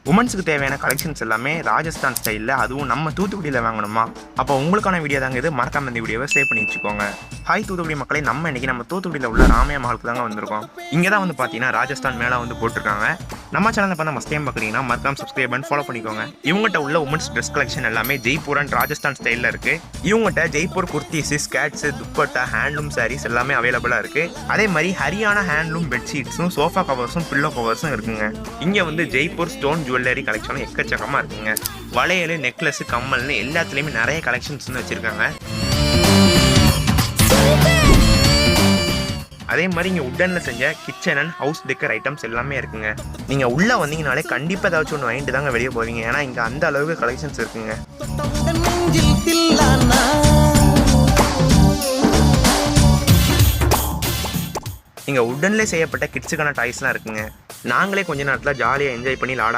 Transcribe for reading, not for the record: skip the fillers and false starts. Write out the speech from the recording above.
உமன்ஸுக்கு தேவையான கலெக்ஷன்ஸ் எல்லாமே ராஜஸ்தான் ஸ்டைலில், அதுவும் நம்ம தூத்துக்குடியில் வாங்கணுமா? அப்போ உங்களுக்கான வீடியோ தாங்க இது. மறக்காம இந்த வீடியோவை சேவ் பண்ணி வச்சுக்கோங்க. ஹாய் தூத்துக்குடி மக்களை, நம்ம இன்னைக்கு நம்ம தூத்துக்குடியில் உள்ள ராமையா மஹாலுக்கு தாங்க வந்திருக்கோம். இங்கே தான் வந்து பார்த்தீங்கன்னா ராஜஸ்தான் மேலே வந்து போட்டிருக்காங்க. நம்ம சேனலில் பார்த்தா ஃபஸ்ட் டைம் பார்க்குறீங்கன்னா மறக்காம சப்ஸ்கிரைப் பண்ணி ஃபாலோ பண்ணிக்கோங்க. இவங்ககிட்ட உள்ள உமன்ஸ் ட்ரெஸ் கலெக்ஷன் எல்லாமே ஜெய்ப்பூர் அண்ட் ராஜஸ்தான் ஸ்டைலில் இருக்குது. இவங்ககிட்ட ஜெய்ப்பூர் குர்த்திஸு, ஸ்கேட்ஸு, துப்பட்டா, ஹேண்ட்லூம் சாரீஸ் எல்லாமே அவைலபிளாக இருக்குது. அதே மாதிரி ஹரியானா ஹேண்ட்லூம் பெட்ஷீட்ஸும், சோஃபா கவர்ஸும், பில்லோ கவர்ஸும் இருக்குங்க. இங்கே வந்து ஜெய்ப்பூர் ஸ்டோன் ஜுவல்லரி கலெக்ஷனும் எக்கச்சக்கமாக இருக்குங்க. வளையல், நெக்லஸ், கம்மல்னு எல்லாத்துலேயுமே நிறைய கலெக்ஷன்ஸ்னு வச்சுருக்காங்க. அதே மாதிரி இங்கே உட்டனில் செஞ்ச kitchen and house decker items எல்லாமே இருக்குங்க. நீங்கள் உள்ளே வந்தீங்கனாலே கண்டிப்பாக ஏதாச்சும் ஒன்று வாங்கிட்டு தாங்க வெளியே போவீங்க. ஏன்னா இங்கே அந்த அளவுக்கு கலெக்ஷன்ஸ் இருக்குங்க. இங்கே உட்டன்லேயே செய்யப்பட்ட கிட்ஸுக்கான டாய்ஸ்லாம் இருக்குங்க. நாங்களே கொஞ்ச நேரத்தில் ஜாலியாக என்ஜாய் பண்ணி விளாட